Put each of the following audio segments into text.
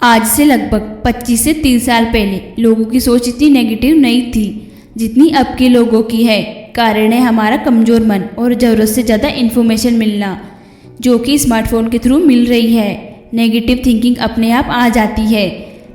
आज से लगभग 25 से 30 साल पहले लोगों की सोच इतनी नेगेटिव नहीं थी जितनी अब के लोगों की है। कारण है हमारा कमज़ोर मन और ज़रूरत से ज़्यादा इन्फॉर्मेशन मिलना, जो कि स्मार्टफोन के थ्रू मिल रही है। नेगेटिव थिंकिंग अपने आप आ जाती है।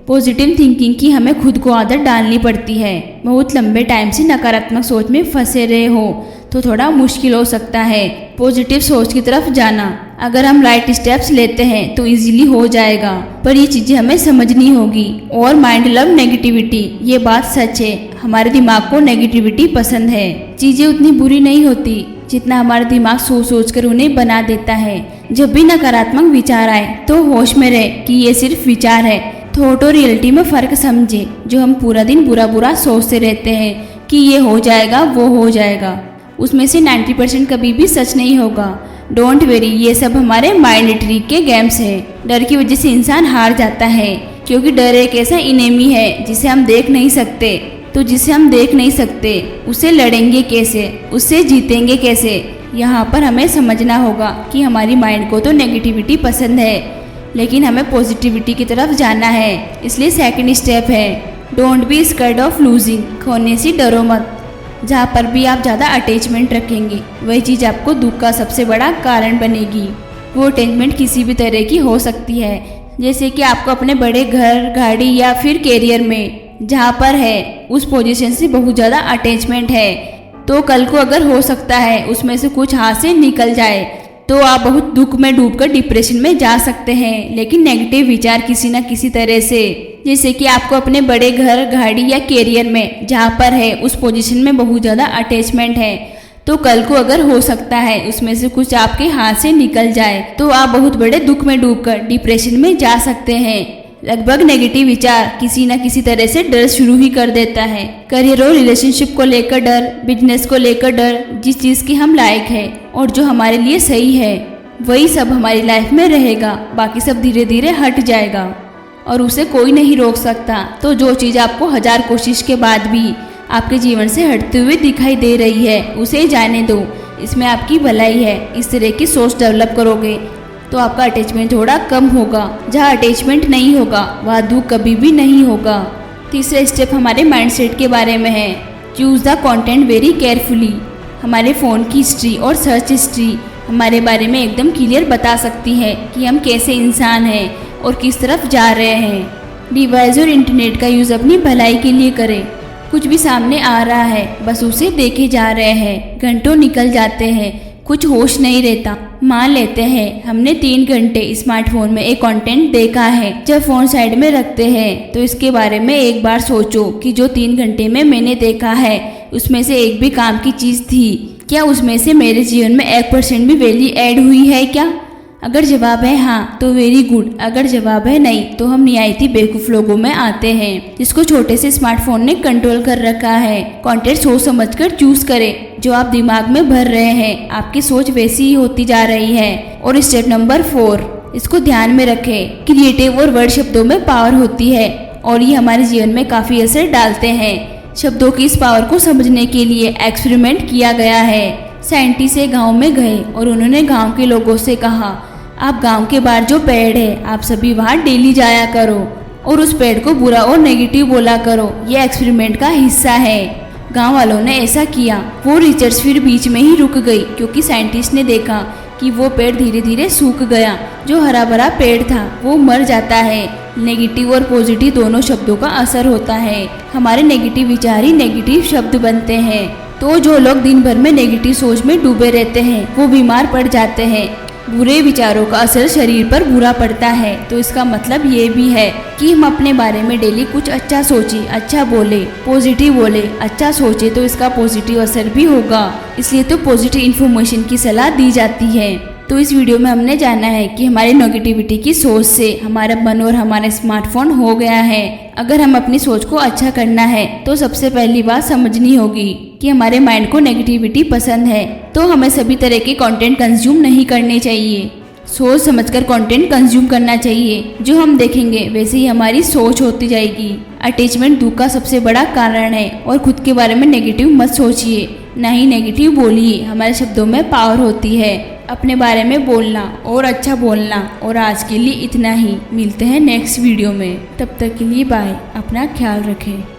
पॉजिटिव थिंकिंग की हमें खुद को आदत डालनी पड़ती है। बहुत लंबे टाइम से नकारात्मक सोच में फंसे रहे हो तो थोड़ा मुश्किल हो सकता है पॉजिटिव सोच की तरफ जाना। अगर हम राइट स्टेप्स लेते हैं तो इजीली हो जाएगा, पर ये चीज़ें हमें समझनी होगी। और माइंड लव नेगेटिविटी, ये बात सच है। हमारे दिमाग को नेगेटिविटी पसंद है। चीज़ें उतनी बुरी नहीं होती जितना हमारा दिमाग सोच सोच कर उन्हें बना देता है। जब भी नकारात्मक विचार आए तो होश में रहे कि ये सिर्फ विचार है। थॉट और रियलिटी में फ़र्क समझे। जो हम पूरा दिन बुरा बुरा सोचते रहते हैं कि ये हो जाएगा वो हो जाएगा, उसमें से 90% कभी भी सच नहीं होगा। डोंट वेरी, ये सब हमारे माइंड ट्रिक के गेम्स है। डर की वजह से इंसान हार जाता है, क्योंकि डर एक ऐसा इनेमी है जिसे हम देख नहीं सकते। तो जिसे हम देख नहीं सकते उसे लड़ेंगे कैसे, उससे जीतेंगे कैसे? यहाँ पर हमें समझना होगा कि हमारी माइंड को तो नेगेटिविटी पसंद है, लेकिन हमें पॉजिटिविटी की तरफ जाना है। इसलिए सेकंड स्टेप है don't be scared of losing. खोने से डरो मत। जहाँ पर भी आप ज़्यादा अटैचमेंट रखेंगे वही चीज़ आपको दुख का सबसे बड़ा कारण बनेगी। वो अटैचमेंट किसी भी तरह की हो सकती है, जैसे कि आपको अपने बड़े घर, गाड़ी या फिर कैरियर में जहाँ पर है उस पोजीशन से बहुत ज़्यादा अटैचमेंट है। तो कल को अगर हो सकता है उसमें से कुछ हाथ से निकल जाए तो आप बहुत दुख में डूबकर डिप्रेशन में जा सकते हैं। लेकिन नेगेटिव विचार किसी न किसी तरह से, जैसे कि आपको अपने बड़े घर, गाड़ी या कैरियर में जहाँ पर है उस पोजीशन में बहुत ज़्यादा अटैचमेंट है, तो कल को अगर हो सकता है उसमें से कुछ आपके हाथ से निकल जाए तो आप बहुत बड़े दुख में डूबकर डिप्रेशन में जा सकते हैं। लगभग नेगेटिव विचार किसी न किसी तरह से डर शुरू ही कर देता है। करियर और रिलेशनशिप को लेकर डर, बिजनेस को लेकर डर, जिस चीज़ की हम लायक है और जो हमारे लिए सही है वही सब हमारी लाइफ में रहेगा, बाकी सब धीरे धीरे हट जाएगा और उसे कोई नहीं रोक सकता। तो जो चीज़ आपको 1000 कोशिश के बाद भी आपके जीवन से हटते हुए दिखाई दे रही है उसे जाने दो, इसमें आपकी भलाई है। इस तरह की सोच डेवलप करोगे तो आपका अटैचमेंट थोड़ा कम होगा। जहाँ अटैचमेंट नहीं होगा वहाँ दुख कभी भी नहीं होगा। तीसरा स्टेप हमारे माइंडसेट के बारे में है। Choose the content very carefully. हमारे फ़ोन की हिस्ट्री और सर्च हिस्ट्री हमारे बारे में एकदम क्लियर बता सकती है कि हम कैसे इंसान हैं और किस तरफ जा रहे हैं। डिवाइस और इंटरनेट का यूज़ अपनी भलाई के लिए करें। कुछ भी सामने आ रहा है बस उसे देखे जा रहे हैं, घंटों निकल जाते हैं, कुछ होश नहीं रहता। मान लेते हैं हमने 3 घंटे स्मार्टफोन में एक कंटेंट देखा है। जब फोन साइड में रखते हैं तो इसके बारे में एक बार सोचो कि जो 3 घंटे में मैंने देखा है उसमें से एक भी काम की चीज़ थी क्या? उसमें से मेरे जीवन में 1% भी वैल्यू ऐड हुई है क्या? अगर जवाब है हाँ तो वेरी गुड। अगर जवाब है नहीं तो हम निहायती बेवकूफ़ लोगों में आते हैं जिसको छोटे से स्मार्टफोन ने कंट्रोल कर रखा है। कंटेंट सोच समझकर चूज करें। जो आप दिमाग में भर रहे हैं आपकी सोच वैसी ही होती जा रही है। और स्टेप नंबर 4, इसको ध्यान में रखें। क्रिएटिव और वर्ड शब्दों में पावर होती है और ये हमारे जीवन में काफ़ी असर डालते हैं। शब्दों की इस पावर को समझने के लिए एक्सपेरिमेंट किया गया है। साइंटिस्ट एक गाँव में गए और उन्होंने गाँव के लोगों से कहा, आप गांव के बाहर जो पेड़ है आप सभी वहाँ डेली जाया करो और उस पेड़ को बुरा और नेगेटिव बोला करो। ये एक्सपेरिमेंट का हिस्सा है। गांव वालों ने ऐसा किया। वो रिसर्च फिर बीच में ही रुक गई क्योंकि साइंटिस्ट ने देखा कि वो पेड़ धीरे धीरे सूख गया। जो हरा भरा पेड़ था वो मर जाता है। नेगेटिव और पॉजिटिव दोनों शब्दों का असर होता है। हमारे नेगेटिव विचार ही नेगेटिव शब्द बनते हैं। तो जो लोग दिन भर में नेगेटिव सोच में डूबे रहते हैं वो बीमार पड़ जाते हैं। बुरे विचारों का असर शरीर पर बुरा पड़ता है। तो इसका मतलब ये भी है कि हम अपने बारे में डेली कुछ अच्छा सोचें, अच्छा बोले, पॉजिटिव बोले, अच्छा सोचे तो इसका पॉजिटिव असर भी होगा। इसलिए तो पॉजिटिव इन्फॉर्मेशन की सलाह दी जाती है। तो इस वीडियो में हमने जाना है कि हमारी नेगेटिविटी की सोच से हमारा मन और हमारा स्मार्टफोन हो गया है। अगर हम अपनी सोच को अच्छा करना है तो सबसे पहली बात समझनी होगी कि हमारे माइंड को नेगेटिविटी पसंद है, तो हमें सभी तरह के कंटेंट कंज्यूम नहीं करने चाहिए। सोच समझकर कंटेंट कंज्यूम करना चाहिए। जो हम देखेंगे वैसे ही हमारी सोच होती जाएगी। अटैचमेंट दुख का सबसे बड़ा कारण है और खुद के बारे में नेगेटिव मत सोचिए, ना ही नेगेटिव बोलिए। हमारे शब्दों में पावर होती है। अपने बारे में बोलना और अच्छा बोलना। और आज के लिए इतना ही, मिलते हैं नेक्स्ट वीडियो में। तब तक के लिए बाय, अपना ख्याल रखें।